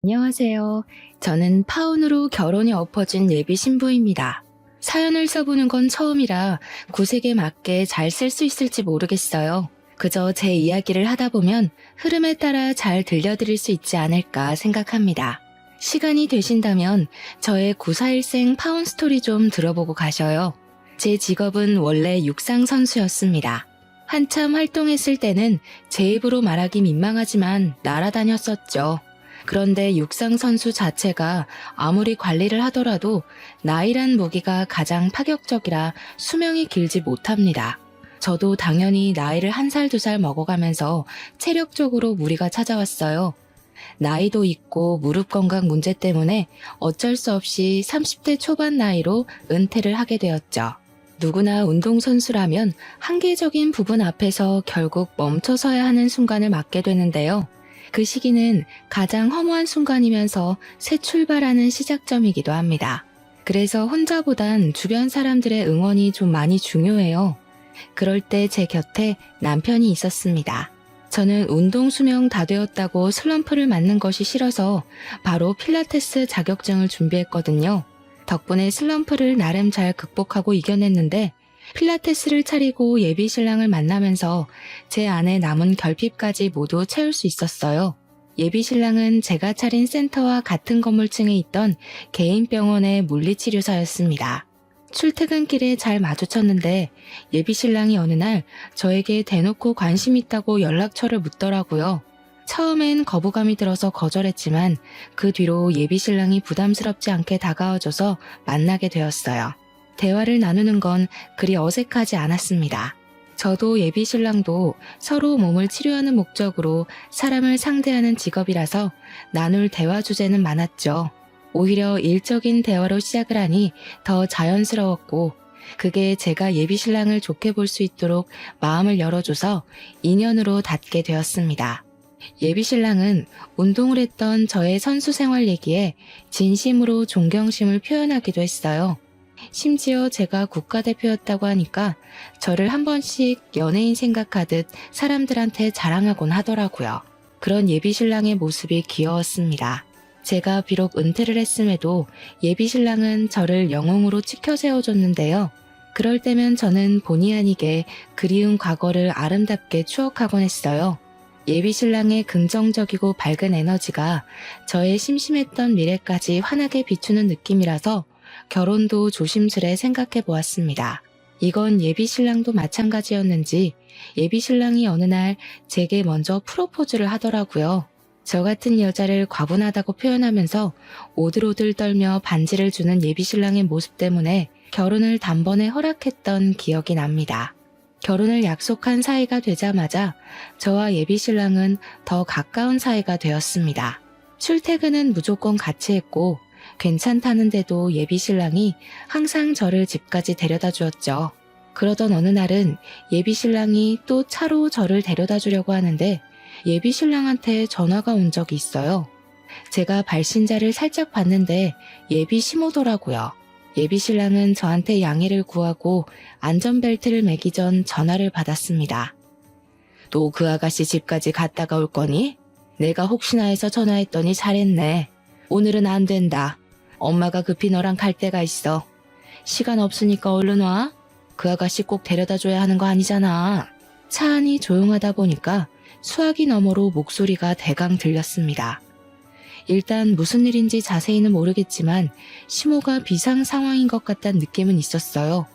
안녕하세요. 저는 파혼으로 결혼이 엎어진 예비 신부입니다. 사연을 써보는 건 처음이라 구색에 맞게 잘 쓸 수 있을지 모르겠어요. 그저 제 이야기를 하다 보면 흐름에 따라 잘 들려드릴 수 있지 않을까 생각합니다. 시간이 되신다면 저의 941생 파혼 스토리 좀 들어보고 가셔요. 제 직업은 원래 육상 선수였습니다. 한참 활동했을 때는 제 입으로 말하기 민망하지만 날아다녔었죠. 그런데 육상 선수 자체가 아무리 관리를 하더라도 나이란 무기가 가장 파격적이라 수명이 길지 못합니다. 저도 당연히 나이를 1살, 2살 먹어가면서 체력적으로 무리가 찾아왔어요. 나이도 있고 무릎 건강 문제 때문에 어쩔 수 없이 30대 초반 나이로 은퇴를 하게 되었죠. 누구나 운동선수라면 한계적인 부분 앞에서 결국 멈춰서야 하는 순간을 맞게 되는데요. 그 시기는 가장 허무한 순간이면서 새 출발하는 시작점이기도 합니다. 그래서 혼자보단 주변 사람들의 응원이 좀 많이 중요해요. 그럴 때 제 곁에 남편이 있었습니다. 저는 운동 수명 다 되었다고 슬럼프를 맞는 것이 싫어서 바로 필라테스 자격증을 준비했거든요. 덕분에 슬럼프를 나름 잘 극복하고 이겨냈는데 필라테스를 차리고 예비 신랑을 만나면서 제 안에 남은 결핍까지 모두 채울 수 있었어요. 예비 신랑은 제가 차린 센터와 같은 건물층에 있던 개인 병원의 물리치료사였습니다. 출퇴근길에 잘 마주쳤는데 예비 신랑이 어느 날 저에게 대놓고 관심 있다고 연락처를 묻더라고요. 처음엔 거부감이 들어서 거절했지만 그 뒤로 예비 신랑이 부담스럽지 않게 다가와줘서 만나게 되었어요. 대화를 나누는 건 그리 어색하지 않았습니다. 저도 예비 신랑도 서로 몸을 치료하는 목적으로 사람을 상대하는 직업이라서 나눌 대화 주제는 많았죠. 오히려 일적인 대화로 시작을 하니 더 자연스러웠고 그게 제가 예비 신랑을 좋게 볼 수 있도록 마음을 열어줘서 인연으로 닿게 되었습니다. 예비 신랑은 운동을 했던 저의 선수 생활 얘기에 진심으로 존경심을 표현하기도 했어요. 심지어 제가 국가대표였다고 하니까 저를 한 번씩 연예인 생각하듯 사람들한테 자랑하곤 하더라고요. 그런 예비 신랑의 모습이 귀여웠습니다. 제가 비록 은퇴를 했음에도 예비 신랑은 저를 영웅으로 치켜 세워줬는데요. 그럴 때면 저는 본의 아니게 그리운 과거를 아름답게 추억하곤 했어요. 예비 신랑의 긍정적이고 밝은 에너지가 저의 심심했던 미래까지 환하게 비추는 느낌이라서 결혼도 조심스레 생각해 보았습니다. 이건 예비 신랑도 마찬가지였는지 예비 신랑이 어느 날 제게 먼저 프로포즈를 하더라고요. 저 같은 여자를 과분하다고 표현하면서 오들오들 떨며 반지를 주는 예비 신랑의 모습 때문에 결혼을 단번에 허락했던 기억이 납니다. 결혼을 약속한 사이가 되자마자 저와 예비 신랑은 더 가까운 사이가 되었습니다. 출퇴근은 무조건 같이 했고 괜찮다는데도 예비 신랑이 항상 저를 집까지 데려다 주었죠. 그러던 어느 날은 예비 신랑이 또 차로 저를 데려다 주려고 하는데 예비 신랑한테 전화가 온 적이 있어요. 제가 발신자를 살짝 봤는데 예비 시모더라고요. 예비 신랑은 저한테 양해를 구하고 안전벨트를 매기 전 전화를 받았습니다. 또 그 아가씨 집까지 갔다가 올 거니? 내가 혹시나 해서 전화했더니 잘했네. 오늘은 안 된다. 엄마가 급히 너랑 갈 데가 있어. 시간 없으니까 얼른 와. 그 아가씨 꼭 데려다 줘야 하는 거 아니잖아. 차 안이 조용하다 보니까 수화기 너머로 목소리가 대강 들렸습니다. 일단 무슨 일인지 자세히는 모르겠지만 시모가 비상 상황인 것 같다는 느낌은 있었어요.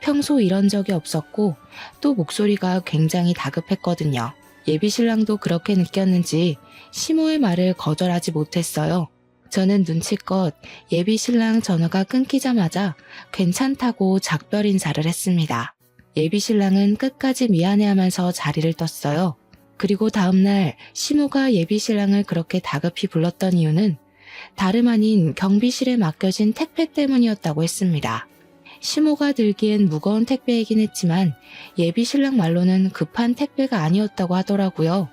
평소 이런 적이 없었고 또 목소리가 굉장히 다급했거든요. 예비 신랑도 그렇게 느꼈는지 시모의 말을 거절하지 못했어요. 저는 눈치껏 예비 신랑 전화가 끊기자마자 괜찮다고 작별 인사를 했습니다. 예비 신랑은 끝까지 미안해하면서 자리를 떴어요. 그리고 다음날 시모가 예비 신랑을 그렇게 다급히 불렀던 이유는 다름 아닌 경비실에 맡겨진 택배 때문이었다고 했습니다. 시모가 들기엔 무거운 택배이긴 했지만 예비 신랑 말로는 급한 택배가 아니었다고 하더라고요.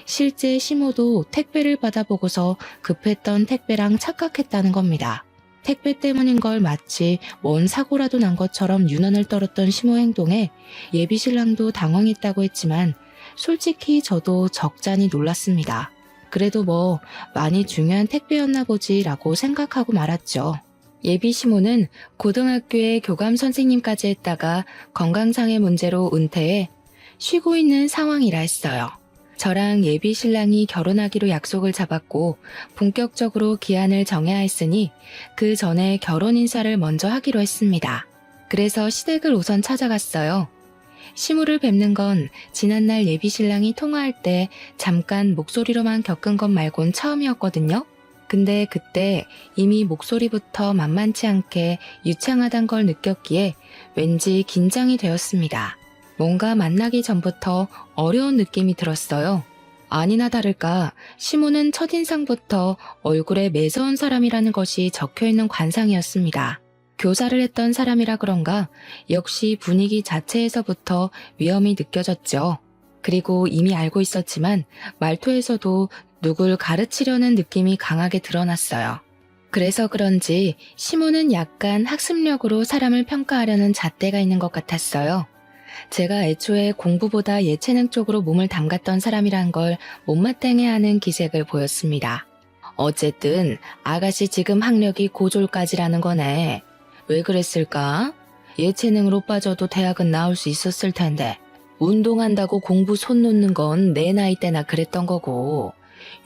실제 시모도 택배를 받아보고서 급했던 택배랑 착각했다는 겁니다. 택배 때문인 걸 마치 뭔 사고라도 난 것처럼 유난을 떨었던 시모 행동에 예비 신랑도 당황했다고 했지만 솔직히 저도 적잖이 놀랐습니다. 그래도 뭐 많이 중요한 택배였나 보지라고 생각하고 말았죠. 예비 시모는 고등학교에 교감 선생님까지 했다가 건강상의 문제로 은퇴해 쉬고 있는 상황이라 했어요. 저랑 예비 신랑이 결혼하기로 약속을 잡았고 본격적으로 기한을 정해야 했으니 그 전에 결혼 인사를 먼저 하기로 했습니다. 그래서 시댁을 우선 찾아갔어요. 시무를 뵙는 건 지난날 예비 신랑이 통화할 때 잠깐 목소리로만 겪은 것 말곤 처음이었거든요. 근데 그때 이미 목소리부터 만만치 않게 유창하단 걸 느꼈기에 왠지 긴장이 되었습니다. 뭔가 만나기 전부터 어려운 느낌이 들었어요. 아니나 다를까 시모는 첫인상부터 얼굴에 매서운 사람이라는 것이 적혀있는 관상이었습니다. 교사를 했던 사람이라 그런가 역시 분위기 자체에서부터 위험이 느껴졌죠. 그리고 이미 알고 있었지만 말투에서도 누굴 가르치려는 느낌이 강하게 드러났어요. 그래서 그런지 시모는 약간 학습력으로 사람을 평가하려는 잣대가 있는 것 같았어요. 제가 애초에 공부보다 예체능 쪽으로 몸을 담갔던 사람이란 걸 못마땅해하는 기색을 보였습니다. 어쨌든 아가씨 지금 학력이 고졸까지라는 거네. 왜 그랬을까? 예체능으로 빠져도 대학은 나올 수 있었을 텐데 운동한다고 공부 손 놓는 건 내 나이 때나 그랬던 거고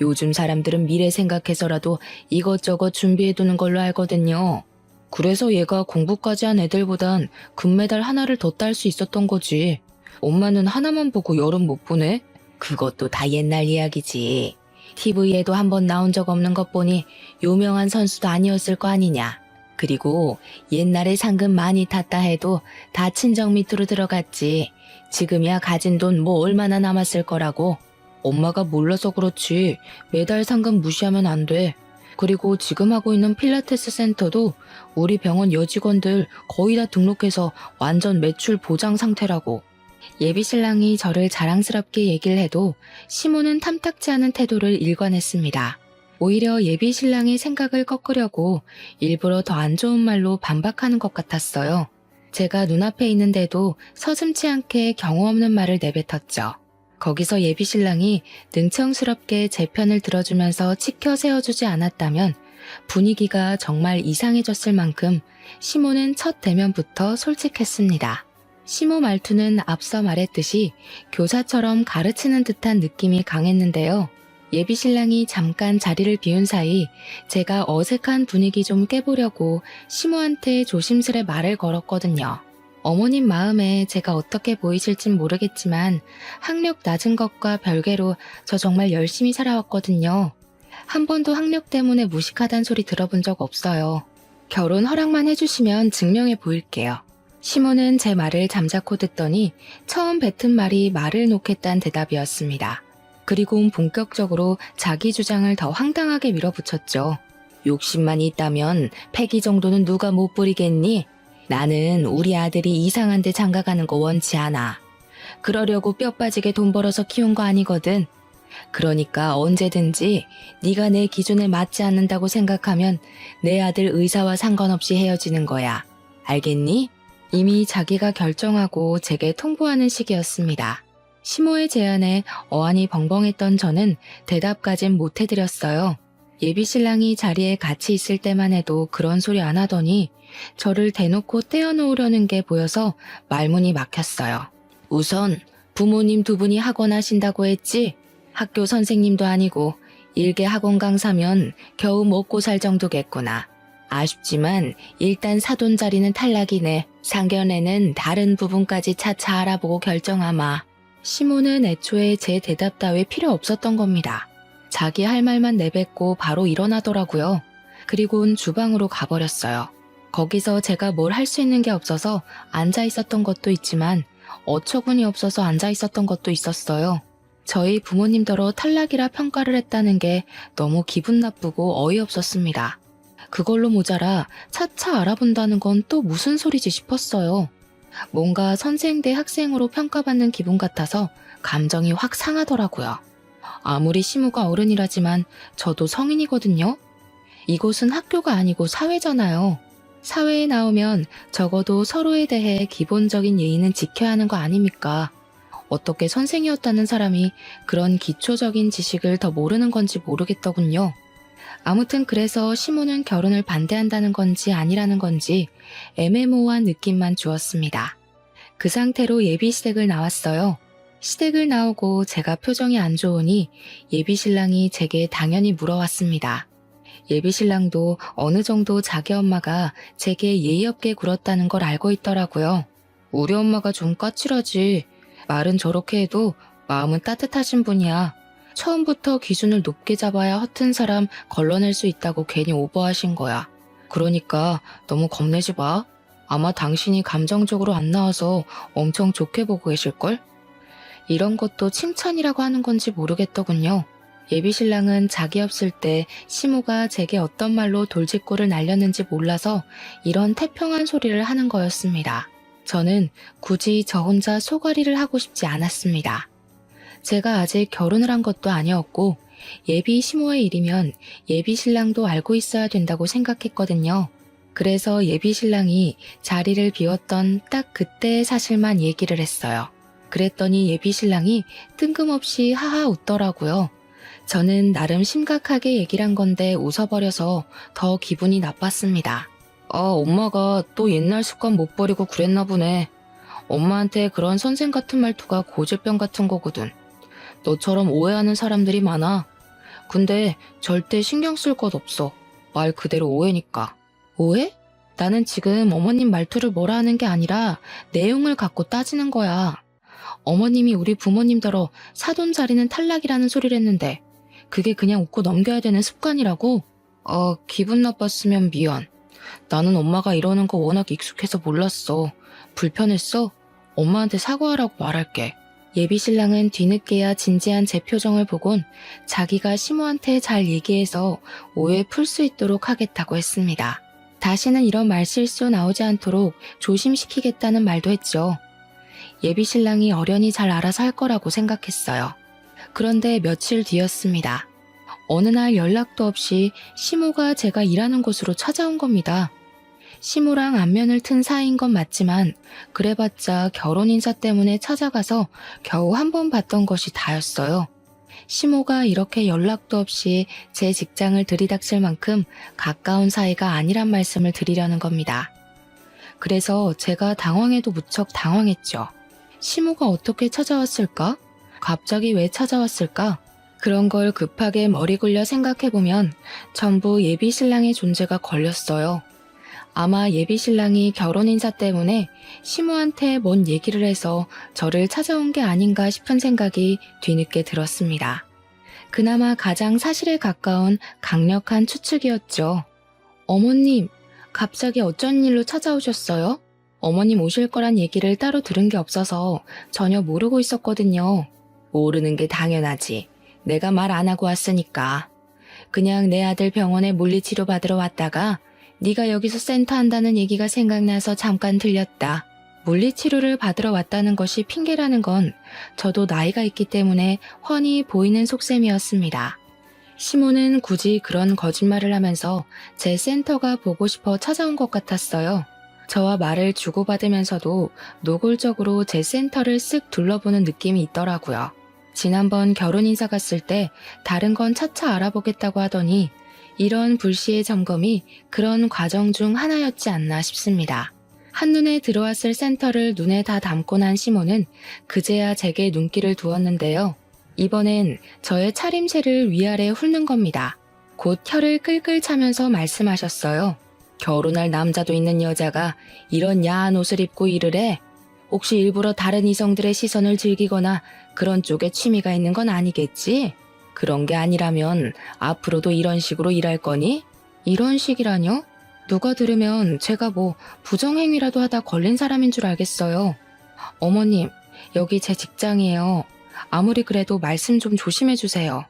요즘 사람들은 미래 생각해서라도 이것저것 준비해두는 걸로 알거든요. 그래서 얘가 공부까지 한 애들보단 금메달 하나를 더 딸 수 있었던 거지. 엄마는 하나만 보고 여름 못 보네? 그것도 다 옛날 이야기지. TV에도 한번 나온 적 없는 것 보니 유명한 선수도 아니었을 거 아니냐. 그리고 옛날에 상금 많이 탔다 해도 다 친정 밑으로 들어갔지. 지금이야 가진 돈 뭐 얼마나 남았을 거라고. 엄마가 몰라서 그렇지 매달 상금 무시하면 안 돼. 그리고 지금 하고 있는 필라테스 센터도 우리 병원 여직원들 거의 다 등록해서 완전 매출 보장 상태라고. 예비 신랑이 저를 자랑스럽게 얘기를 해도 시모는 탐탁지 않은 태도를 일관했습니다. 오히려 예비 신랑의 생각을 꺾으려고 일부러 더 안 좋은 말로 반박하는 것 같았어요. 제가 눈앞에 있는데도 서슴지 않게 경우 없는 말을 내뱉었죠. 거기서 예비 신랑이 능청스럽게 제 편을 들어주면서 치켜 세워주지 않았다면 분위기가 정말 이상해졌을 만큼 시모는 첫 대면부터 솔직했습니다. 시모 말투는 앞서 말했듯이 교사처럼 가르치는 듯한 느낌이 강했는데요. 예비 신랑이 잠깐 자리를 비운 사이 제가 어색한 분위기 좀 깨보려고 시모한테 조심스레 말을 걸었거든요. 어머님 마음에 제가 어떻게 보이실진 모르겠지만 학력 낮은 것과 별개로 저 정말 열심히 살아왔거든요. 한 번도 학력 때문에 무식하단 소리 들어본 적 없어요. 결혼 허락만 해주시면 증명해 보일게요. 시모는 제 말을 잠자코 듣더니 처음 뱉은 말이 말을 놓겠다는 대답이었습니다. 그리고는 본격적으로 자기 주장을 더 황당하게 밀어붙였죠. 욕심만 있다면 패기 정도는 누가 못 부리겠니? 나는 우리 아들이 이상한 데 장가가는 거 원치 않아. 그러려고 뼈 빠지게 돈 벌어서 키운 거 아니거든. 그러니까 언제든지 네가 내 기준에 맞지 않는다고 생각하면 내 아들 의사와 상관없이 헤어지는 거야. 알겠니? 이미 자기가 결정하고 제게 통보하는 시기였습니다. 시모의 제안에 어안이 벙벙했던 저는 대답까진 못 해드렸어요. 예비 신랑이 자리에 같이 있을 때만 해도 그런 소리 안 하더니 저를 대놓고 떼어놓으려는 게 보여서 말문이 막혔어요. 우선 부모님 두 분이 학원 하신다고 했지? 학교 선생님도 아니고 일개 학원 강사면 겨우 먹고 살 정도겠구나. 아쉽지만 일단 사돈 자리는 탈락이네. 상견례는 다른 부분까지 차차 알아보고 결정하마. 시모는 애초에 제 대답 따위 필요 없었던 겁니다. 자기 할 말만 내뱉고 바로 일어나더라고요. 그리고는 주방으로 가버렸어요. 거기서 제가 뭘 할 수 있는 게 없어서 앉아 있었던 것도 있지만 어처구니 없어서 앉아 있었던 것도 있었어요. 저희 부모님더러 탈락이라 평가를 했다는 게 너무 기분 나쁘고 어이없었습니다. 그걸로 모자라 차차 알아본다는 건 또 무슨 소리지 싶었어요. 뭔가 선생 대 학생으로 평가받는 기분 같아서 감정이 확 상하더라고요. 아무리 시모가 어른이라지만 저도 성인이거든요. 이곳은 학교가 아니고 사회잖아요. 사회에 나오면 적어도 서로에 대해 기본적인 예의는 지켜야 하는 거 아닙니까? 어떻게 선생이었다는 사람이 그런 기초적인 지식을 더 모르는 건지 모르겠더군요. 아무튼 그래서 시모는 결혼을 반대한다는 건지 아니라는 건지 애매모호한 느낌만 주었습니다. 그 상태로 예비 시댁을 나왔어요. 시댁을 나오고 제가 표정이 안 좋으니 예비 신랑이 제게 당연히 물어왔습니다. 예비 신랑도 어느 정도 자기 엄마가 제게 예의 없게 굴었다는 걸 알고 있더라고요. 우리 엄마가 좀 까칠하지. 말은 저렇게 해도 마음은 따뜻하신 분이야. 처음부터 기준을 높게 잡아야 허튼 사람 걸러낼 수 있다고 괜히 오버하신 거야. 그러니까 너무 겁내지 마. 아마 당신이 감정적으로 안 나와서 엄청 좋게 보고 계실걸? 이런 것도 칭찬이라고 하는 건지 모르겠더군요. 예비 신랑은 자기 없을 때 시모가 제게 어떤 말로 돌직구를 날렸는지 몰라서 이런 태평한 소리를 하는 거였습니다. 저는 굳이 저 혼자 소가리를 하고 싶지 않았습니다. 제가 아직 결혼을 한 것도 아니었고 예비 시모의 일이면 예비 신랑도 알고 있어야 된다고 생각했거든요. 그래서 예비 신랑이 자리를 비웠던 딱 그때의 사실만 얘기를 했어요. 그랬더니 예비 신랑이 뜬금없이 하하 웃더라고요. 저는 나름 심각하게 얘기를 한 건데 웃어버려서 더 기분이 나빴습니다. 엄마가 또 옛날 습관 못 버리고 그랬나 보네. 엄마한테 그런 선생 같은 말투가 고질병 같은 거거든. 너처럼 오해하는 사람들이 많아. 근데 절대 신경 쓸 것 없어. 말 그대로 오해니까. 오해? 나는 지금 어머님 말투를 뭐라 하는 게 아니라 내용을 갖고 따지는 거야. 어머님이 우리 부모님더러 사돈자리는 탈락이라는 소리를 했는데 그게 그냥 웃고 넘겨야 되는 습관이라고? 기분 나빴으면 미안. 나는 엄마가 이러는 거 워낙 익숙해서 몰랐어. 불편했어? 엄마한테 사과하라고 말할게. 예비 신랑은 뒤늦게야 진지한 제 표정을 보곤 자기가 시모한테 잘 얘기해서 오해 풀 수 있도록 하겠다고 했습니다. 다시는 이런 말실수 나오지 않도록 조심시키겠다는 말도 했죠. 예비 신랑이 어련히 잘 알아서 할 거라고 생각했어요. 그런데 며칠 뒤였습니다. 어느 날 연락도 없이 시모가 제가 일하는 곳으로 찾아온 겁니다. 시모랑 안면을 튼 사이인 건 맞지만 그래봤자 결혼 인사 때문에 찾아가서 겨우 한 번 봤던 것이 다였어요. 시모가 이렇게 연락도 없이 제 직장을 들이닥칠 만큼 가까운 사이가 아니란 말씀을 드리려는 겁니다. 그래서 제가 당황해도 무척 당황했죠. 시모가 어떻게 찾아왔을까? 갑자기 왜 찾아왔을까? 그런 걸 급하게 머리 굴려 생각해보면 전부 예비 신랑의 존재가 걸렸어요. 아마 예비 신랑이 결혼 인사 때문에 시모한테 뭔 얘기를 해서 저를 찾아온 게 아닌가 싶은 생각이 뒤늦게 들었습니다. 그나마 가장 사실에 가까운 강력한 추측이었죠. 어머님, 갑자기 어쩐 일로 찾아오셨어요? 어머님 오실 거란 얘기를 따로 들은 게 없어서 전혀 모르고 있었거든요. 모르는 게 당연하지. 내가 말 안 하고 왔으니까. 그냥 내 아들 병원에 물리치료 받으러 왔다가 네가 여기서 센터 한다는 얘기가 생각나서 잠깐 들렸다. 물리치료를 받으러 왔다는 것이 핑계라는 건 저도 나이가 있기 때문에 훤히 보이는 속셈이었습니다. 시모는 굳이 그런 거짓말을 하면서 제 센터가 보고 싶어 찾아온 것 같았어요. 저와 말을 주고받으면서도 노골적으로 제 센터를 쓱 둘러보는 느낌이 있더라고요. 지난번 결혼 인사 갔을 때 다른 건 차차 알아보겠다고 하더니 이런 불시의 점검이 그런 과정 중 하나였지 않나 싶습니다. 한눈에 들어왔을 센터를 눈에 다 담고 난 시모는 그제야 제게 눈길을 두었는데요. 이번엔 저의 차림새를 위아래 훑는 겁니다. 곧 혀를 끌끌 차면서 말씀하셨어요. 결혼할 남자도 있는 여자가 이런 야한 옷을 입고 일을 해? 혹시 일부러 다른 이성들의 시선을 즐기거나 그런 쪽에 취미가 있는 건 아니겠지? 그런 게 아니라면 앞으로도 이런 식으로 일할 거니? 이런 식이라뇨? 누가 들으면 제가 뭐 부정행위라도 하다 걸린 사람인 줄 알겠어요. 어머님, 여기 제 직장이에요. 아무리 그래도 말씀 좀 조심해 주세요.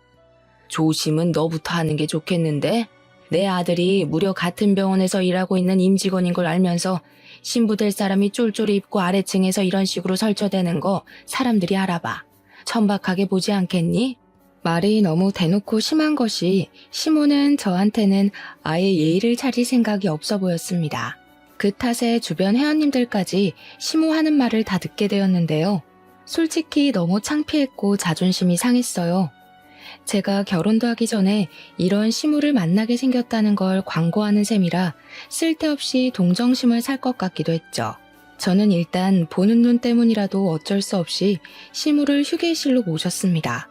조심은 너부터 하는 게 좋겠는데? 내 아들이 무려 같은 병원에서 일하고 있는 임직원인 걸 알면서 신부 될 사람이 쫄쫄이 입고 아래층에서 이런 식으로 설쳐대는 거 사람들이 알아봐. 천박하게 보지 않겠니? 말이 너무 대놓고 심한 것이 시모는 저한테는 아예 예의를 차릴 생각이 없어 보였습니다. 그 탓에 주변 회원님들까지 시모 하는 말을 다 듣게 되었는데요. 솔직히 너무 창피했고 자존심이 상했어요. 제가 결혼도 하기 전에 이런 시무를 만나게 생겼다는 걸 광고하는 셈이라 쓸데없이 동정심을 살 것 같기도 했죠. 저는 일단 보는 눈 때문이라도 어쩔 수 없이 시무를 휴게실로 모셨습니다.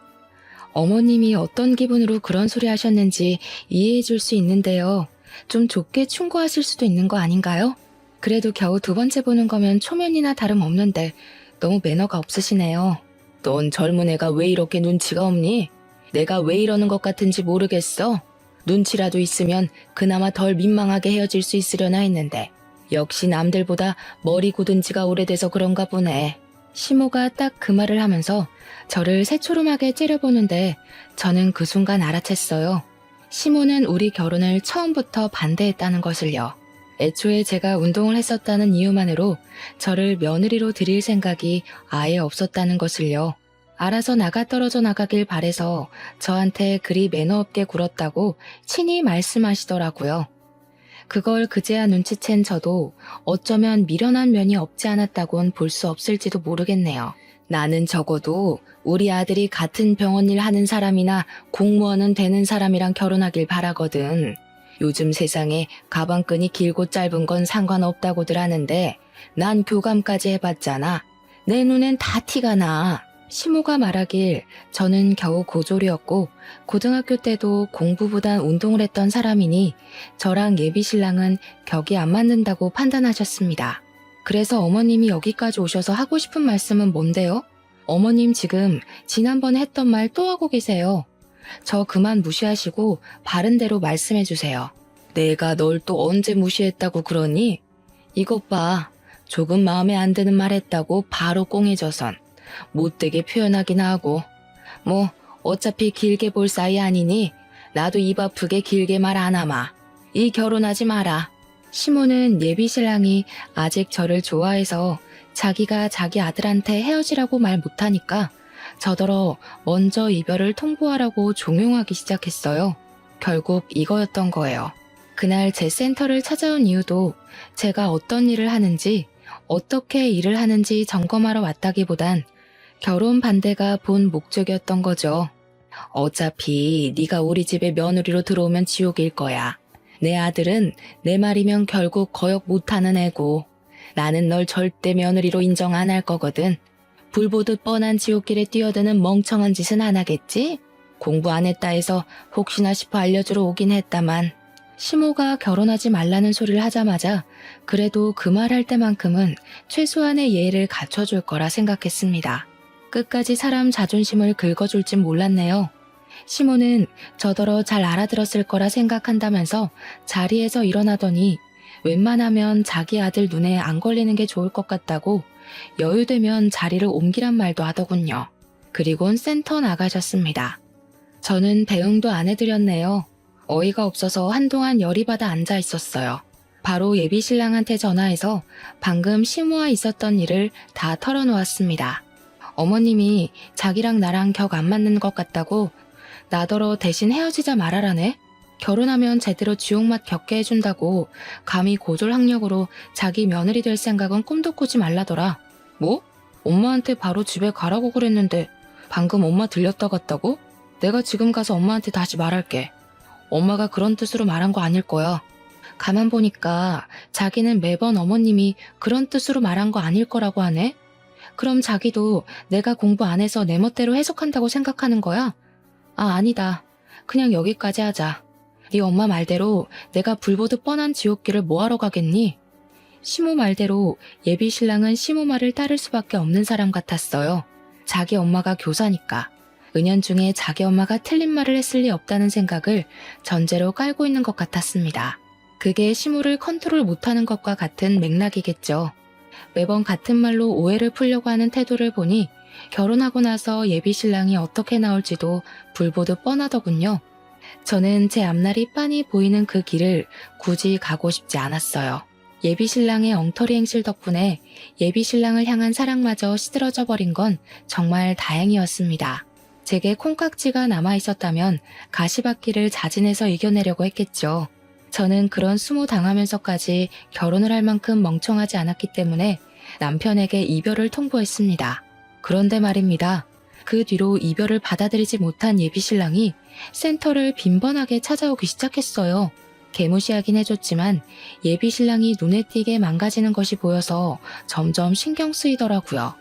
어머님이 어떤 기분으로 그런 소리 하셨는지 이해해 줄 수 있는데요. 좀 좁게 충고하실 수도 있는 거 아닌가요? 그래도 겨우 두 번째 보는 거면 초면이나 다름없는데 너무 매너가 없으시네요. 넌 젊은 애가 왜 이렇게 눈치가 없니? 내가 왜 이러는 것 같은지 모르겠어. 눈치라도 있으면 그나마 덜 민망하게 헤어질 수 있으려나 했는데 역시 남들보다 머리 굳은 지가 오래돼서 그런가 보네. 시모가 딱 그 말을 하면서 저를 새초롬하게 째려보는데 저는 그 순간 알아챘어요. 시모는 우리 결혼을 처음부터 반대했다는 것을요. 애초에 제가 운동을 했었다는 이유만으로 저를 며느리로 들일 생각이 아예 없었다는 것을요. 알아서 나가 떨어져 나가길 바래서 저한테 그리 매너 없게 굴었다고 친히 말씀하시더라고요. 그걸 그제야 눈치챈 저도 어쩌면 미련한 면이 없지 않았다곤 볼 수 없을지도 모르겠네요. 나는 적어도 우리 아들이 같은 병원 일 하는 사람이나 공무원은 되는 사람이랑 결혼하길 바라거든. 요즘 세상에 가방끈이 길고 짧은 건 상관없다고들 하는데 난 교감까지 해봤잖아. 내 눈엔 다 티가 나. 시모가 말하길 저는 겨우 고졸이었고 고등학교 때도 공부보단 운동을 했던 사람이니 저랑 예비신랑은 격이 안 맞는다고 판단하셨습니다. 그래서 어머님이 여기까지 오셔서 하고 싶은 말씀은 뭔데요? 어머님 지금 지난번에 했던 말 또 하고 계세요. 저 그만 무시하시고 바른 대로 말씀해 주세요. 내가 널 또 언제 무시했다고 그러니? 이것 봐. 조금 마음에 안 드는 말 했다고 바로 꽁해져선. 못되게 표현하긴 하고 뭐 어차피 길게 볼 사이 아니니 나도 입 아프게 길게 말 안 하마. 이 결혼하지 마라. 시모는 예비신랑이 아직 저를 좋아해서 자기가 자기 아들한테 헤어지라고 말 못하니까 저더러 먼저 이별을 통보하라고 종용하기 시작했어요. 결국 이거였던 거예요. 그날 제 센터를 찾아온 이유도 제가 어떤 일을 하는지 어떻게 일을 하는지 점검하러 왔다기보단 결혼 반대가 본 목적이었던 거죠. 어차피 네가 우리 집에 며느리로 들어오면 지옥일 거야. 내 아들은 내 말이면 결국 거역 못하는 애고 나는 널 절대 며느리로 인정 안 할 거거든. 불보듯 뻔한 지옥길에 뛰어드는 멍청한 짓은 안 하겠지? 공부 안 했다 해서 혹시나 싶어 알려주러 오긴 했다만 시모가 결혼하지 말라는 소리를 하자마자 그래도 그 말 할 때만큼은 최소한의 예의를 갖춰줄 거라 생각했습니다. 끝까지 사람 자존심을 긁어줄 진 몰랐네요. 시모는 저더러 잘 알아들었을 거라 생각한다면서 자리에서 일어나더니 웬만하면 자기 아들 눈에 안 걸리는 게 좋을 것 같다고 여유되면 자리를 옮기란 말도 하더군요. 그리곤 센터 나가셨습니다. 저는 대응도 안 해드렸네요. 어이가 없어서 한동안 열이 받아 앉아 있었어요. 바로 예비신랑한테 전화해서 방금 시모와 있었던 일을 다 털어놓았습니다. 어머님이 자기랑 나랑 격 안 맞는 것 같다고 나더러 대신 헤어지자 말하라네. 결혼하면 제대로 지옥맛 겪게 해준다고 감히 고졸학력으로 자기 며느리 될 생각은 꿈도 꾸지 말라더라. 뭐? 엄마한테 바로 집에 가라고 그랬는데 방금 엄마 들렸다 갔다고? 내가 지금 가서 엄마한테 다시 말할게. 엄마가 그런 뜻으로 말한 거 아닐 거야. 가만 보니까 자기는 매번 어머님이 그런 뜻으로 말한 거 아닐 거라고 하네. 그럼 자기도 내가 공부 안 해서 내 멋대로 해석한다고 생각하는 거야? 아, 아니다. 그냥 여기까지 하자. 네 엄마 말대로 내가 불보듯 뻔한 지옥길을 뭐하러 가겠니? 시모 말대로 예비신랑은 시모 말을 따를 수밖에 없는 사람 같았어요. 자기 엄마가 교사니까. 은연중에 자기 엄마가 틀린 말을 했을 리 없다는 생각을 전제로 깔고 있는 것 같았습니다. 그게 시모를 컨트롤 못하는 것과 같은 맥락이겠죠. 매번 같은 말로 오해를 풀려고 하는 태도를 보니 결혼하고 나서 예비신랑이 어떻게 나올지도 불보듯 뻔하더군요. 저는 제 앞날이 빤히 보이는 그 길을 굳이 가고 싶지 않았어요. 예비신랑의 엉터리 행실 덕분에 예비신랑을 향한 사랑마저 시들어져 버린 건 정말 다행이었습니다. 제게 콩깍지가 남아있었다면 가시밭길을 자진해서 이겨내려고 했겠죠. 저는 그런 수모 당하면서까지 결혼을 할 만큼 멍청하지 않았기 때문에 남편에게 이별을 통보했습니다. 그런데 말입니다. 그 뒤로 이별을 받아들이지 못한 예비신랑이 센터를 빈번하게 찾아오기 시작했어요. 개무시하긴 해줬지만 예비신랑이 눈에 띄게 망가지는 것이 보여서 점점 신경 쓰이더라고요.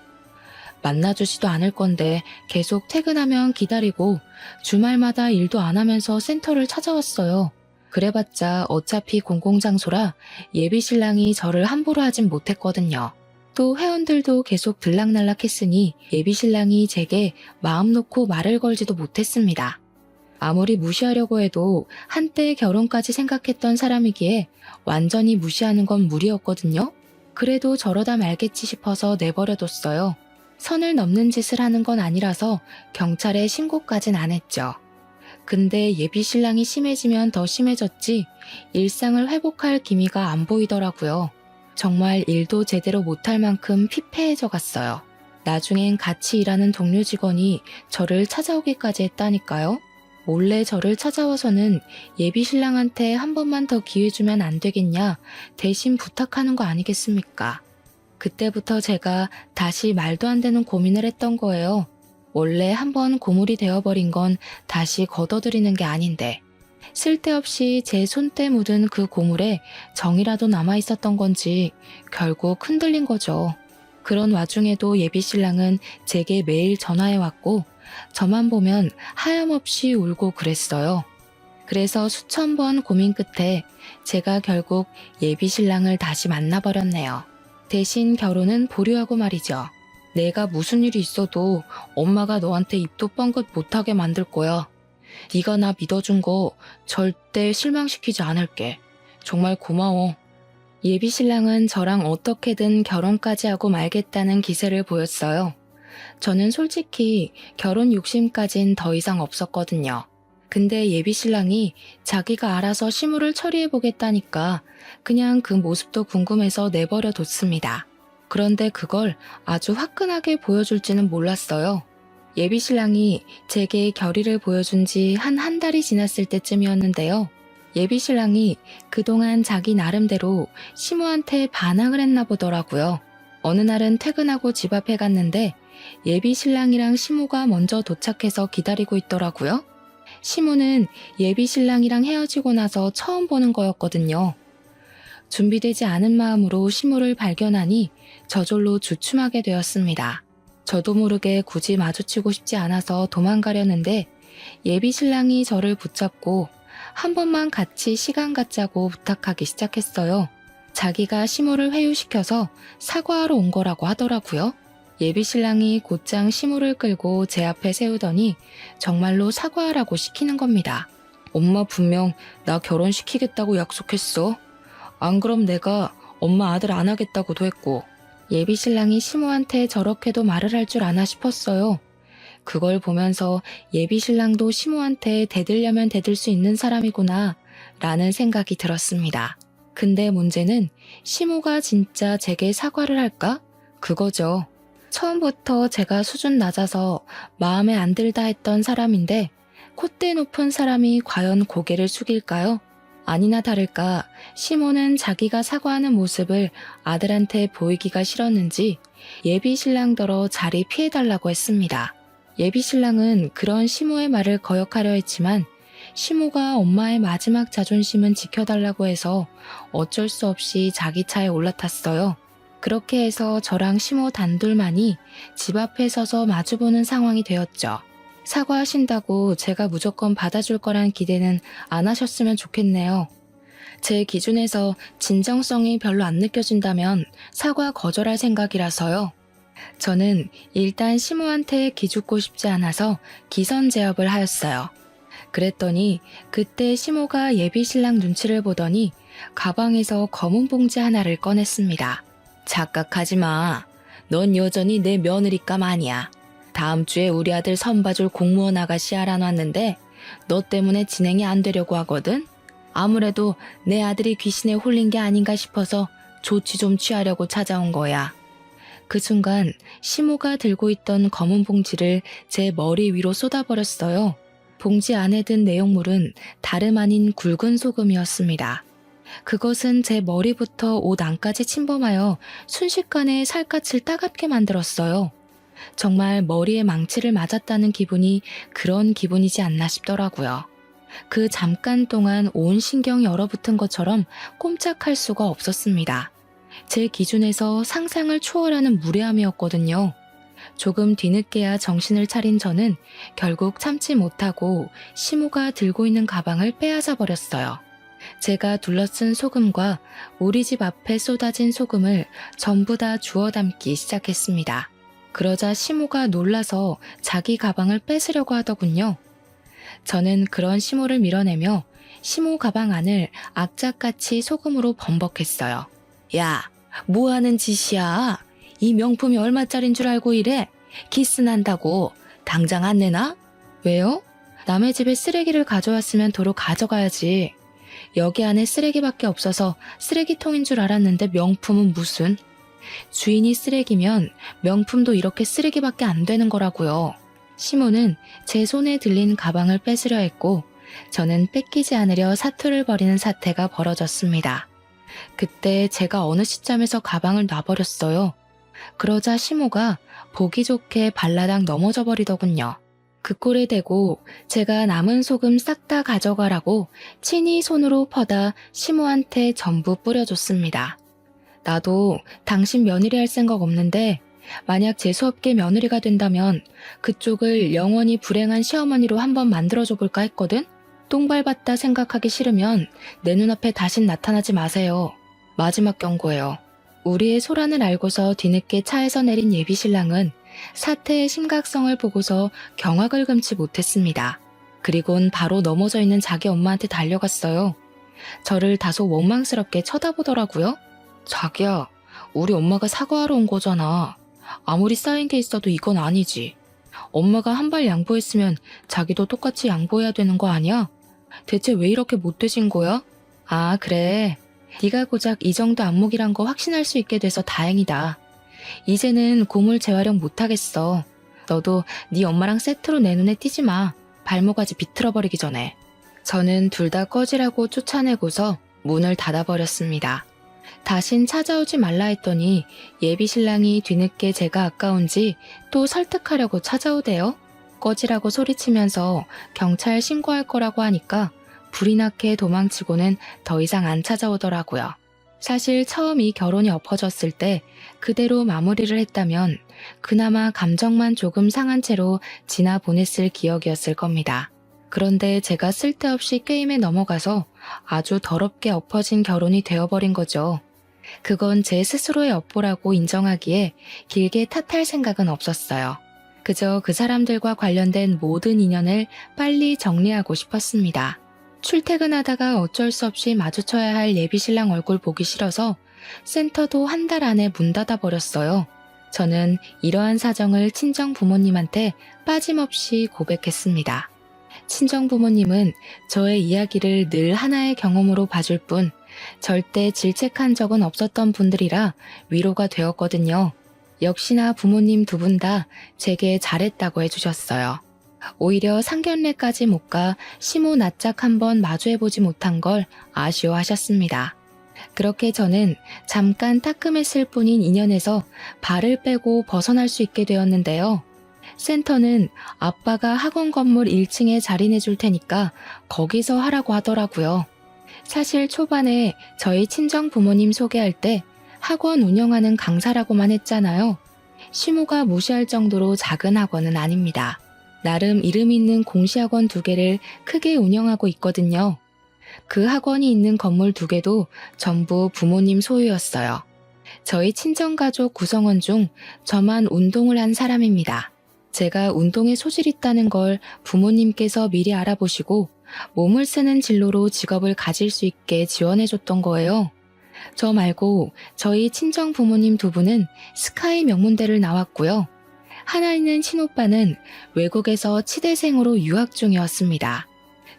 만나주지도 않을 건데 계속 퇴근하면 기다리고 주말마다 일도 안 하면서 센터를 찾아왔어요. 그래봤자 어차피 공공장소라 예비신랑이 저를 함부로 하진 못했거든요. 또 회원들도 계속 들락날락했으니 예비신랑이 제게 마음 놓고 말을 걸지도 못했습니다. 아무리 무시하려고 해도 한때 결혼까지 생각했던 사람이기에 완전히 무시하는 건 무리였거든요. 그래도 저러다 말겠지 싶어서 내버려뒀어요. 선을 넘는 짓을 하는 건 아니라서 경찰에 신고까진 안 했죠. 근데 예비신랑이 심해지면 더 심해졌지 일상을 회복할 기미가 안 보이더라고요. 정말 일도 제대로 못할 만큼 피폐해져 갔어요. 나중엔 같이 일하는 동료 직원이 저를 찾아오기까지 했다니까요. 몰래 저를 찾아와서는 예비신랑한테 한 번만 더 기회 주면 안 되겠냐 대신 부탁하는 거 아니겠습니까? 그때부터 제가 다시 말도 안 되는 고민을 했던 거예요. 원래 한번 고물이 되어버린 건 다시 걷어들이는 게 아닌데 쓸데없이 제 손때 묻은 그 고물에 정이라도 남아있었던 건지 결국 흔들린 거죠. 그런 와중에도 예비신랑은 제게 매일 전화해왔고 저만 보면 하염없이 울고 그랬어요. 그래서 수천 번 고민 끝에 제가 결국 예비신랑을 다시 만나버렸네요. 대신 결혼은 보류하고 말이죠. 내가 무슨 일이 있어도 엄마가 너한테 입도 뻥긋 못하게 만들 거야. 네가 나 믿어준 거 절대 실망시키지 않을게. 정말 고마워. 예비신랑은 저랑 어떻게든 결혼까지 하고 말겠다는 기세를 보였어요. 저는 솔직히 결혼 욕심까진 더 이상 없었거든요. 근데 예비신랑이 자기가 알아서 시무를 처리해보겠다니까 그냥 그 모습도 궁금해서 내버려뒀습니다. 그런데 그걸 아주 화끈하게 보여줄지는 몰랐어요. 예비신랑이 제게 결의를 보여준 지 한 달이 지났을 때쯤이었는데요. 예비신랑이 그동안 자기 나름대로 시무한테 반항을 했나 보더라고요. 어느 날은 퇴근하고 집 앞에 갔는데 예비신랑이랑 시무가 먼저 도착해서 기다리고 있더라고요. 시무는 예비신랑이랑 헤어지고 나서 처음 보는 거였거든요. 준비되지 않은 마음으로 시무를 발견하니 저절로 주춤하게 되었습니다. 저도 모르게 굳이 마주치고 싶지 않아서 도망가려는데 예비신랑이 저를 붙잡고 한 번만 같이 시간 갖자고 부탁하기 시작했어요. 자기가 시무를 회유시켜서 사과하러 온 거라고 하더라고요. 예비신랑이 곧장 시무를 끌고 제 앞에 세우더니 정말로 사과하라고 시키는 겁니다. 엄마 분명 나 결혼시키겠다고 약속했어. 안 그럼 내가 엄마 아들 안 하겠다고도 했고. 예비신랑이 시무한테 저렇게도 말을 할 줄 아나 싶었어요. 그걸 보면서 예비신랑도 시무한테 대들려면 대들 수 있는 사람이구나 라는 생각이 들었습니다. 근데 문제는 시무가 진짜 제게 사과를 할까? 그거죠. 처음부터 제가 수준 낮아서 마음에 안 들다 했던 사람인데 콧대 높은 사람이 과연 고개를 숙일까요? 아니나 다를까 시모는 자기가 사과하는 모습을 아들한테 보이기가 싫었는지 예비신랑더러 자리 피해달라고 했습니다. 예비신랑은 그런 시모의 말을 거역하려 했지만 시모가 엄마의 마지막 자존심은 지켜달라고 해서 어쩔 수 없이 자기 차에 올라탔어요. 그렇게 해서 저랑 시모 단둘만이 집 앞에 서서 마주보는 상황이 되었죠. 사과하신다고 제가 무조건 받아줄 거란 기대는 안 하셨으면 좋겠네요. 제 기준에서 진정성이 별로 안 느껴진다면 사과 거절할 생각이라서요. 저는 일단 시모한테 기죽고 싶지 않아서 기선제압을 하였어요. 그랬더니 그때 시모가 예비신랑 눈치를 보더니 가방에서 검은 봉지 하나를 꺼냈습니다. 착각하지 마. 넌 여전히 내 며느리감 아니야. 다음 주에 우리 아들 선봐줄 공무원 아가씨 알아놨는데 너 때문에 진행이 안 되려고 하거든. 아무래도 내 아들이 귀신에 홀린 게 아닌가 싶어서 조치 좀 취하려고 찾아온 거야. 그 순간 시모가 들고 있던 검은 봉지를 제 머리 위로 쏟아버렸어요. 봉지 안에 든 내용물은 다름 아닌 굵은 소금이었습니다. 그것은 제 머리부터 옷 안까지 침범하여 순식간에 살갗을 따갑게 만들었어요. 정말 머리에 망치를 맞았다는 기분이 그런 기분이지 않나 싶더라고요. 그 잠깐 동안 온 신경이 얼어붙은 것처럼 꼼짝할 수가 없었습니다. 제 기준에서 상상을 초월하는 무례함이었거든요. 조금 뒤늦게야 정신을 차린 저는 결국 참지 못하고 시모가 들고 있는 가방을 빼앗아 버렸어요. 제가 둘러쓴 소금과 우리 집 앞에 쏟아진 소금을 전부 다 주워 담기 시작했습니다. 그러자 시모가 놀라서 자기 가방을 뺏으려고 하더군요. 저는 그런 시모를 밀어내며 시모 가방 안을 악착같이 소금으로 범벅했어요. 야, 뭐 하는 짓이야? 이 명품이 얼마짜린 줄 알고 이래? 기스난다고. 당장 안 내놔? 왜요? 남의 집에 쓰레기를 가져왔으면 도로 가져가야지. 여기 안에 쓰레기밖에 없어서 쓰레기통인 줄 알았는데 명품은 무슨? 주인이 쓰레기면 명품도 이렇게 쓰레기밖에 안 되는 거라고요. 시모는 제 손에 들린 가방을 뺏으려 했고 저는 뺏기지 않으려 사투를 벌이는 사태가 벌어졌습니다. 그때 제가 어느 시점에서 가방을 놔버렸어요. 그러자 시모가 보기 좋게 발라당 넘어져 버리더군요. 그 꼴에 대고 제가 남은 소금 싹 다 가져가라고 친히 손으로 퍼다 시모한테 전부 뿌려줬습니다. 나도 당신 며느리 할 생각 없는데 만약 재수없게 며느리가 된다면 그쪽을 영원히 불행한 시어머니로 한번 만들어줘 볼까 했거든? 똥 밟았다 생각하기 싫으면 내 눈앞에 다신 나타나지 마세요. 마지막 경고예요. 우리의 소란을 알고서 뒤늦게 차에서 내린 예비신랑은 사태의 심각성을 보고서 경악을 금치 못했습니다. 그리곤 바로 넘어져 있는 자기 엄마한테 달려갔어요. 저를 다소 원망스럽게 쳐다보더라고요. 자기야, 우리 엄마가 사과하러 온 거잖아. 아무리 쌓인 게 있어도 이건 아니지. 엄마가 한 발 양보했으면 자기도 똑같이 양보해야 되는 거 아니야? 대체 왜 이렇게 못되신 거야? 아, 그래. 네가 고작 이 정도 안목이란 거 확신할 수 있게 돼서 다행이다. 이제는 고물 재활용 못하겠어. 너도 네 엄마랑 세트로 내 눈에 띄지 마. 발모가지 비틀어버리기 전에. 저는 둘 다 꺼지라고 쫓아내고서 문을 닫아버렸습니다. 다신 찾아오지 말라 했더니 예비신랑이 뒤늦게 제가 아까운지 또 설득하려고 찾아오대요. 꺼지라고 소리치면서 경찰 신고할 거라고 하니까 불이 나게 도망치고는 더 이상 안 찾아오더라고요. 사실 처음 이 결혼이 엎어졌을 때 그대로 마무리를 했다면 그나마 감정만 조금 상한 채로 지나 보냈을 기억이었을 겁니다. 그런데 제가 쓸데없이 게임에 넘어가서 아주 더럽게 엎어진 결혼이 되어버린 거죠. 그건 제 스스로의 업보라고 인정하기에 길게 탓할 생각은 없었어요. 그저 그 사람들과 관련된 모든 인연을 빨리 정리하고 싶었습니다. 출퇴근하다가 어쩔 수 없이 마주쳐야 할 예비신랑 얼굴 보기 싫어서 센터도 한 달 안에 문 닫아버렸어요. 저는 이러한 사정을 친정 부모님한테 빠짐없이 고백했습니다. 친정 부모님은 저의 이야기를 늘 하나의 경험으로 봐줄 뿐 절대 질책한 적은 없었던 분들이라 위로가 되었거든요. 역시나 부모님 두 분 다 제게 잘했다고 해주셨어요. 오히려 상견례까지 못 가 시모 낯짝 한번 마주해보지 못한 걸 아쉬워하셨습니다. 그렇게 저는 잠깐 따끔했을 뿐인 인연에서 발을 빼고 벗어날 수 있게 되었는데요. 센터는 아빠가 학원 건물 1층에 자리 내줄 테니까 거기서 하라고 하더라고요. 사실 초반에 저희 친정 부모님 소개할 때 학원 운영하는 강사라고만 했잖아요. 시모가 무시할 정도로 작은 학원은 아닙니다. 나름 이름 있는 공시학원 2개를 크게 운영하고 있거든요. 그 학원이 있는 건물 2개도 전부 부모님 소유였어요. 저희 친정가족 구성원 중 저만 운동을 한 사람입니다. 제가 운동에 소질이 있다는 걸 부모님께서 미리 알아보시고 몸을 쓰는 진로로 직업을 가질 수 있게 지원해줬던 거예요. 저 말고 저희 친정 부모님 2분은 스카이 명문대를 나왔고요. 하나 있는 친오빠는 외국에서 치대생으로 유학 중이었습니다.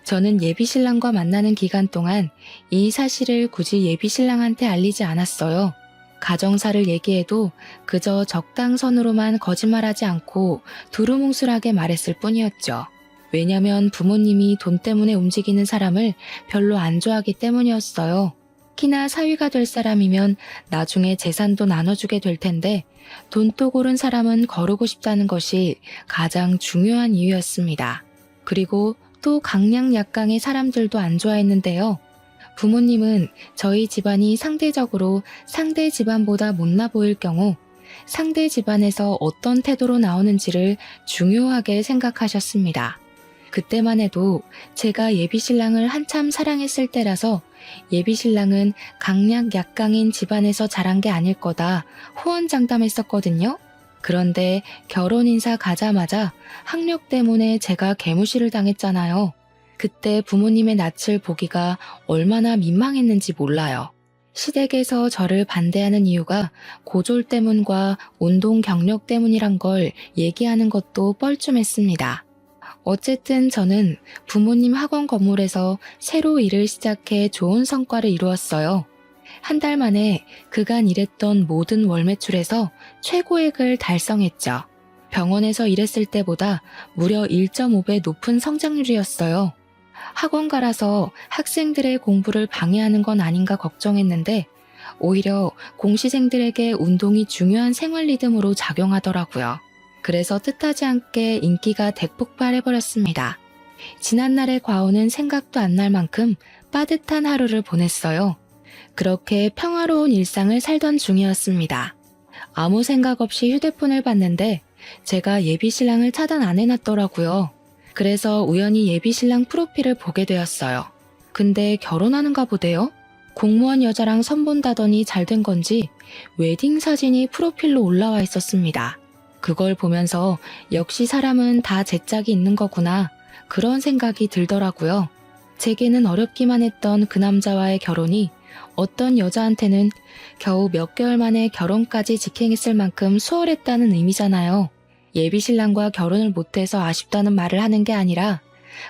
저는 예비신랑과 만나는 기간 동안 이 사실을 굳이 예비신랑한테 알리지 않았어요. 가정사를 얘기해도 그저 적당선으로만 거짓말하지 않고 두루뭉술하게 말했을 뿐이었죠. 왜냐면 부모님이 돈 때문에 움직이는 사람을 별로 안 좋아하기 때문이었어요. 특히나 사위가 될 사람이면 나중에 재산도 나눠주게 될 텐데 돈독 오른 사람은 거르고 싶다는 것이 가장 중요한 이유였습니다. 그리고 또 강약 약강의 사람들도 안 좋아했는데요. 부모님은 저희 집안이 상대적으로 상대 집안보다 못나 보일 경우 상대 집안에서 어떤 태도로 나오는지를 중요하게 생각하셨습니다. 그때만 해도 제가 예비신랑을 한참 사랑했을 때라서 예비신랑은 강약 약강인 집안에서 자란 게 아닐 거다 호언장담했었거든요. 그런데 결혼 인사 가자마자 학력 때문에 제가 개무시를 당했잖아요. 그때 부모님의 낯을 보기가 얼마나 민망했는지 몰라요. 시댁에서 저를 반대하는 이유가 고졸 때문과 운동 경력 때문이란 걸 얘기하는 것도 뻘쭘했습니다. 어쨌든 저는 부모님 학원 건물에서 새로 일을 시작해 좋은 성과를 이루었어요. 한 달 만에 그간 일했던 모든 월 매출에서 최고액을 달성했죠. 병원에서 일했을 때보다 무려 1.5배 높은 성장률이었어요. 학원가라서 학생들의 공부를 방해하는 건 아닌가 걱정했는데 오히려 공시생들에게 운동이 중요한 생활 리듬으로 작용하더라고요. 그래서 뜻하지 않게 인기가 대폭발해버렸습니다. 지난날의 과오는 생각도 안 날 만큼 빠듯한 하루를 보냈어요. 그렇게 평화로운 일상을 살던 중이었습니다. 아무 생각 없이 휴대폰을 봤는데 제가 예비신랑을 차단 안 해놨더라고요. 그래서 우연히 예비신랑 프로필을 보게 되었어요. 근데 결혼하는가 보대요? 공무원 여자랑 선본다더니 잘된 건지 웨딩 사진이 프로필로 올라와 있었습니다. 그걸 보면서 역시 사람은 다 제 짝이 있는 거구나 그런 생각이 들더라고요. 제게는 어렵기만 했던 그 남자와의 결혼이 어떤 여자한테는 겨우 몇 개월 만에 결혼까지 직행했을 만큼 수월했다는 의미잖아요. 예비신랑과 결혼을 못해서 아쉽다는 말을 하는 게 아니라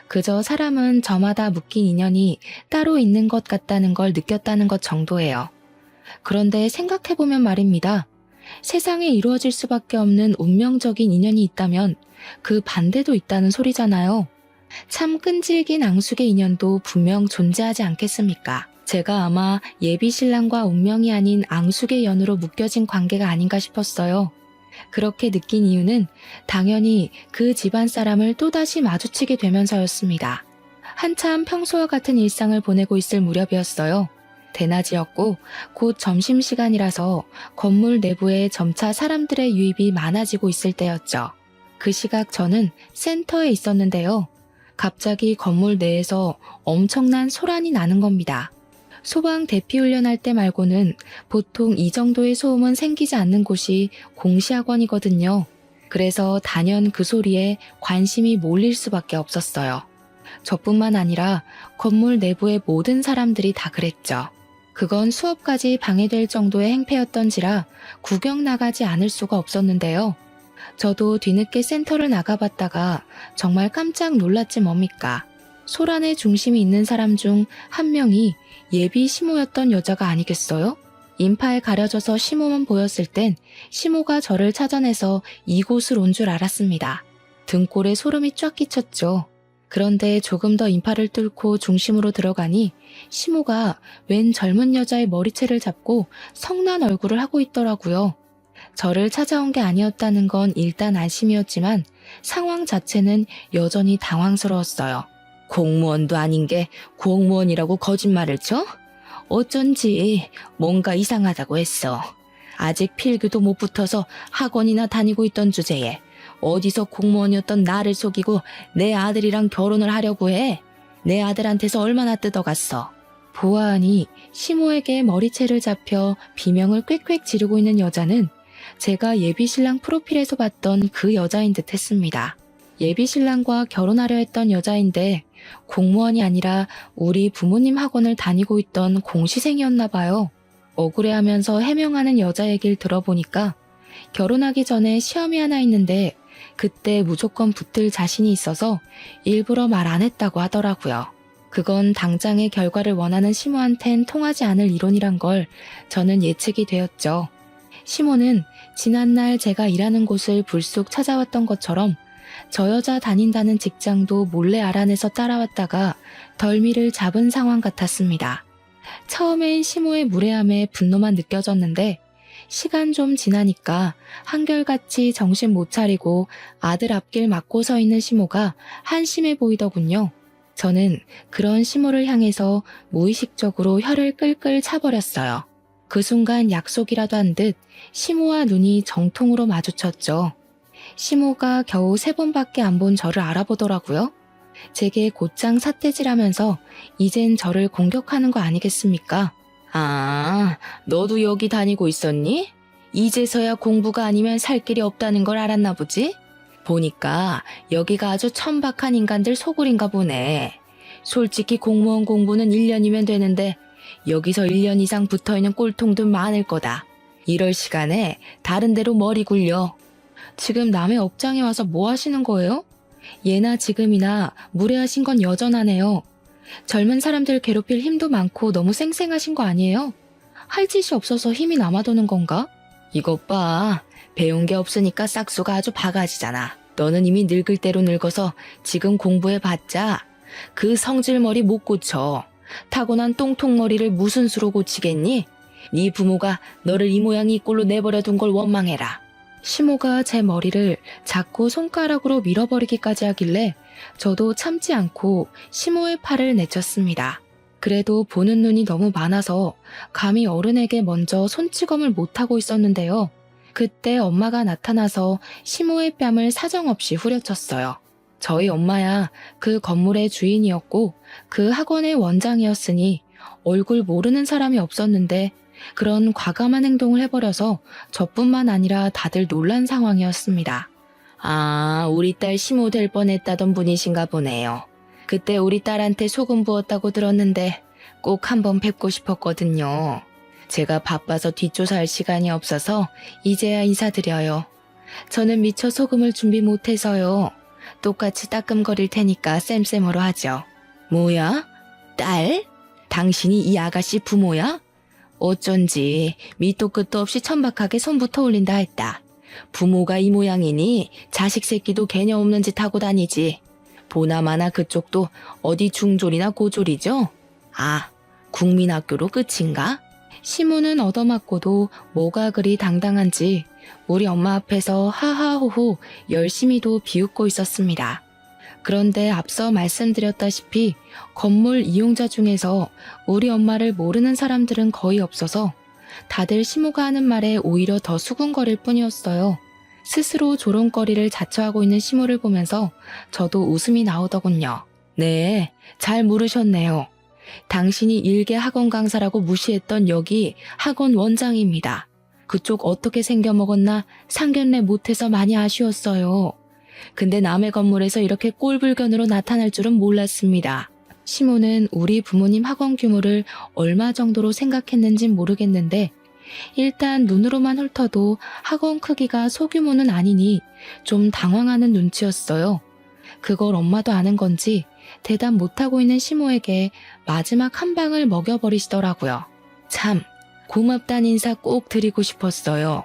그저 사람은 저마다 묶인 인연이 따로 있는 것 같다는 걸 느꼈다는 것 정도예요. 그런데 생각해보면 말입니다. 세상에 이루어질 수밖에 없는 운명적인 인연이 있다면 그 반대도 있다는 소리잖아요. 참 끈질긴 앙숙의 인연도 분명 존재하지 않겠습니까? 제가 아마 예비신랑과 운명이 아닌 앙숙의 연으로 묶여진 관계가 아닌가 싶었어요. 그렇게 느낀 이유는 당연히 그 집안 사람을 또다시 마주치게 되면서였습니다. 한참 평소와 같은 일상을 보내고 있을 무렵이었어요. 대낮이었고 곧 점심시간이라서 건물 내부에 점차 사람들의 유입이 많아지고 있을 때였죠. 그 시각 저는 센터에 있었는데요. 갑자기 건물 내에서 엄청난 소란이 나는 겁니다. 소방 대피훈련할 때 말고는 보통 이 정도의 소음은 생기지 않는 곳이 공시학원이거든요. 그래서 단연 그 소리에 관심이 몰릴 수밖에 없었어요. 저뿐만 아니라 건물 내부의 모든 사람들이 다 그랬죠. 그건 수업까지 방해될 정도의 행패였던지라 구경 나가지 않을 수가 없었는데요. 저도 뒤늦게 센터를 나가봤다가 정말 깜짝 놀랐지 뭡니까. 소란의 중심이 있는 사람 중 한 명이 예비 시모였던 여자가 아니겠어요? 인파에 가려져서 시모만 보였을 땐 시모가 저를 찾아내서 이곳을 온 줄 알았습니다. 등골에 소름이 쫙 끼쳤죠. 그런데 조금 더 인파를 뚫고 중심으로 들어가니 시모가 웬 젊은 여자의 머리채를 잡고 성난 얼굴을 하고 있더라고요. 저를 찾아온 게 아니었다는 건 일단 안심이었지만 상황 자체는 여전히 당황스러웠어요. 공무원도 아닌 게 공무원이라고 거짓말을 쳐? 어쩐지 뭔가 이상하다고 했어. 아직 필기도 못 붙어서 학원이나 다니고 있던 주제에 어디서 공무원이었던 나를 속이고 내 아들이랑 결혼을 하려고 해? 내 아들한테서 얼마나 뜯어갔어? 보아하니 시모에게 머리채를 잡혀 비명을 꽥꽥 지르고 있는 여자는 제가 예비신랑 프로필에서 봤던 그 여자인 듯 했습니다. 예비신랑과 결혼하려 했던 여자인데 공무원이 아니라 우리 부모님 학원을 다니고 있던 공시생이었나 봐요. 억울해하면서 해명하는 여자 얘기를 들어보니까 결혼하기 전에 시험이 하나 있는데 그때 무조건 붙을 자신이 있어서 일부러 말 안 했다고 하더라고요. 그건 당장의 결과를 원하는 시모한텐 통하지 않을 이론이란 걸 저는 예측이 되었죠. 시모는 지난날 제가 일하는 곳을 불쑥 찾아왔던 것처럼 저 여자 다닌다는 직장도 몰래 알아내서 따라왔다가 덜미를 잡은 상황 같았습니다. 처음엔 시모의 무례함에 분노만 느껴졌는데 시간 좀 지나니까 한결같이 정신 못 차리고 아들 앞길 막고 서 있는 시모가 한심해 보이더군요. 저는 그런 시모를 향해서 무의식적으로 혀를 끌끌 차버렸어요. 그 순간 약속이라도 한 듯 시모와 눈이 정통으로 마주쳤죠. 시모가 겨우 3번밖에 안 본 저를 알아보더라고요. 제게 곧장 삿대질하면서 이젠 저를 공격하는 거 아니겠습니까? 아, 너도 여기 다니고 있었니? 이제서야 공부가 아니면 살 길이 없다는 걸 알았나 보지? 보니까 여기가 아주 천박한 인간들 소굴인가 보네. 솔직히 공무원 공부는 1년이면 되는데 여기서 1년 이상 붙어있는 꼴통도 많을 거다. 이럴 시간에 다른 데로 머리 굴려. 지금 남의 업장에 와서 뭐 하시는 거예요? 예나 지금이나 무례하신 건 여전하네요. 젊은 사람들 괴롭힐 힘도 많고 너무 쌩쌩하신 거 아니에요? 할 짓이 없어서 힘이 남아도는 건가? 이것 봐. 배운 게 없으니까 싹수가 아주 바가지잖아. 너는 이미 늙을 대로 늙어서 지금 공부해봤자 그 성질머리 못 고쳐. 타고난 똥통머리를 무슨 수로 고치겠니? 네 부모가 너를 이 모양 이 꼴로 내버려 둔 걸 원망해라. 시모가 제 머리를 자꾸 손가락으로 밀어버리기까지 하길래 저도 참지 않고 시모의 팔을 내쳤습니다. 그래도 보는 눈이 너무 많아서 감히 어른에게 먼저 손찌검을 못하고 있었는데요. 그때 엄마가 나타나서 시모의 뺨을 사정없이 후려쳤어요. 저희 엄마야 그 건물의 주인이었고 그 학원의 원장이었으니 얼굴 모르는 사람이 없었는데 그런 과감한 행동을 해버려서 저뿐만 아니라 다들 놀란 상황이었습니다. 아, 우리 딸 시모 될 뻔했다던 분이신가 보네요. 그때 우리 딸한테 소금 부었다고 들었는데 꼭 한번 뵙고 싶었거든요. 제가 바빠서 뒷조사할 시간이 없어서 이제야 인사드려요. 저는 미처 소금을 준비 못해서요. 똑같이 따끔거릴 테니까 쌤쌤으로 하죠. 뭐야? 딸? 당신이 이 아가씨 부모야? 어쩐지 밑도 끝도 없이 천박하게 손부터 올린다 했다. 부모가 이 모양이니 자식 새끼도 개념 없는 짓 하고 다니지. 보나마나 그쪽도 어디 중졸이나 고졸이죠? 아, 국민학교로 끝인가? 시모는 얻어맞고도 뭐가 그리 당당한지 우리 엄마 앞에서 하하호호 열심히도 비웃고 있었습니다. 그런데 앞서 말씀드렸다시피 건물 이용자 중에서 우리 엄마를 모르는 사람들은 거의 없어서 다들 시모가 하는 말에 오히려 더 수군거릴 뿐이었어요. 스스로 조롱거리를 자처하고 있는 시모를 보면서 저도 웃음이 나오더군요. 네, 잘 물으셨네요. 당신이 일개 학원 강사라고 무시했던 여기 학원 원장입니다. 그쪽 어떻게 생겨먹었나 상견례 못해서 많이 아쉬웠어요. 근데 남의 건물에서 이렇게 꼴불견으로 나타날 줄은 몰랐습니다. 시모는 우리 부모님 학원 규모를 얼마 정도로 생각했는진 모르겠는데 일단 눈으로만 훑어도 학원 크기가 소규모는 아니니 좀 당황하는 눈치였어요. 그걸 엄마도 아는 건지 대답 못하고 있는 시모에게 마지막 한 방을 먹여버리시더라고요. 참, 고맙다는 인사 꼭 드리고 싶었어요.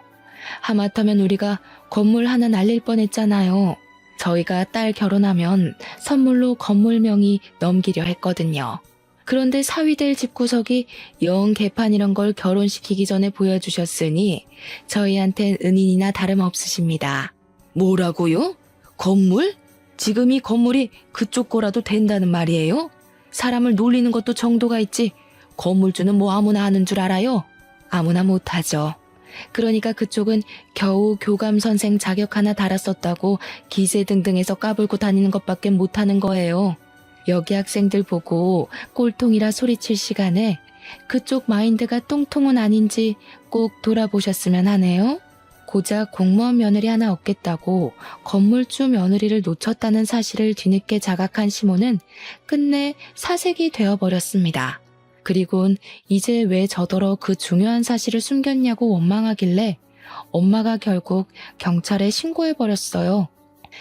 하마터면 우리가 건물 하나 날릴 뻔했잖아요. 저희가 딸 결혼하면 선물로 건물명이 넘기려 했거든요. 그런데 사위될 집구석이 영 개판이란 걸 결혼시키기 전에 보여주셨으니 저희한텐 은인이나 다름없으십니다. 뭐라고요? 건물? 지금 이 건물이 그쪽 거라도 된다는 말이에요? 사람을 놀리는 것도 정도가 있지 건물주는 뭐 아무나 하는 줄 알아요? 아무나 못하죠. 그러니까 그쪽은 겨우 교감 선생 자격 하나 달았었다고 기세등등해서 까불고 다니는 것밖에 못하는 거예요. 여기 학생들 보고 꼴통이라 소리칠 시간에 그쪽 마인드가 똥통은 아닌지 꼭 돌아보셨으면 하네요. 고작 공무원 며느리 하나 얻겠다고 건물주 며느리를 놓쳤다는 사실을 뒤늦게 자각한 시모는 끝내 사색이 되어버렸습니다. 그리곤 이제 왜 저더러 그 중요한 사실을 숨겼냐고 원망하길래 엄마가 결국 경찰에 신고해버렸어요.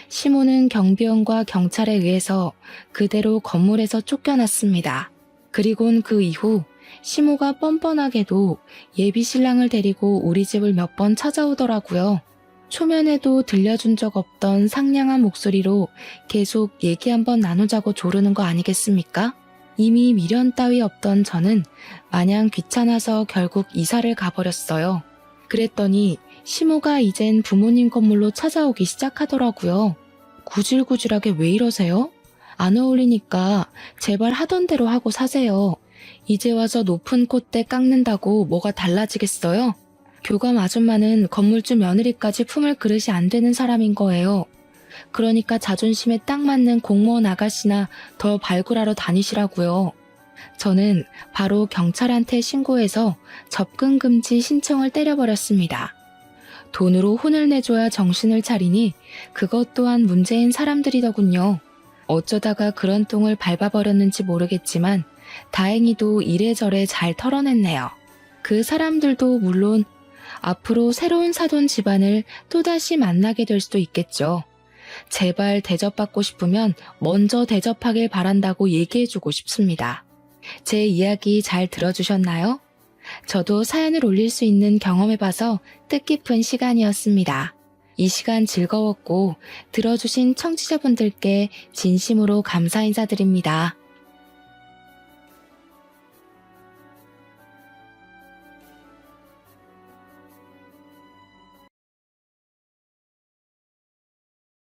시모는 경비원과 경찰에 의해서 그대로 건물에서 쫓겨났습니다. 그리곤 그 이후 시모가 뻔뻔하게도 예비 신랑을 데리고 우리 집을 몇 번 찾아오더라고요. 초면에도 들려준 적 없던 상냥한 목소리로 계속 얘기 한번 나누자고 조르는 거 아니겠습니까? 이미 미련 따위 없던 저는 마냥 귀찮아서 결국 이사를 가버렸어요. 그랬더니 시모가 이젠 부모님 건물로 찾아오기 시작하더라고요. 구질구질하게 왜 이러세요? 안 어울리니까 제발 하던 대로 하고 사세요. 이제 와서 높은 콧대 깎는다고 뭐가 달라지겠어요? 교감 아줌마는 건물주 며느리까지 품을 그릇이 안 되는 사람인 거예요. 그러니까 자존심에 딱 맞는 공무원 아가씨나 더 발굴하러 다니시라고요. 저는 바로 경찰한테 신고해서 접근 금지 신청을 때려버렸습니다. 돈으로 혼을 내줘야 정신을 차리니 그것 또한 문제인 사람들이더군요. 어쩌다가 그런 똥을 밟아버렸는지 모르겠지만 다행히도 이래저래 잘 털어냈네요. 그 사람들도 물론 앞으로 새로운 사돈 집안을 또다시 만나게 될 수도 있겠죠. 제발 대접받고 싶으면 먼저 대접하길 바란다고 얘기해주고 싶습니다. 제 이야기 잘 들어주셨나요? 저도 사연을 올릴 수 있는 경험해봐서 뜻깊은 시간이었습니다. 이 시간 즐거웠고 들어주신 청취자분들께 진심으로 감사 인사드립니다.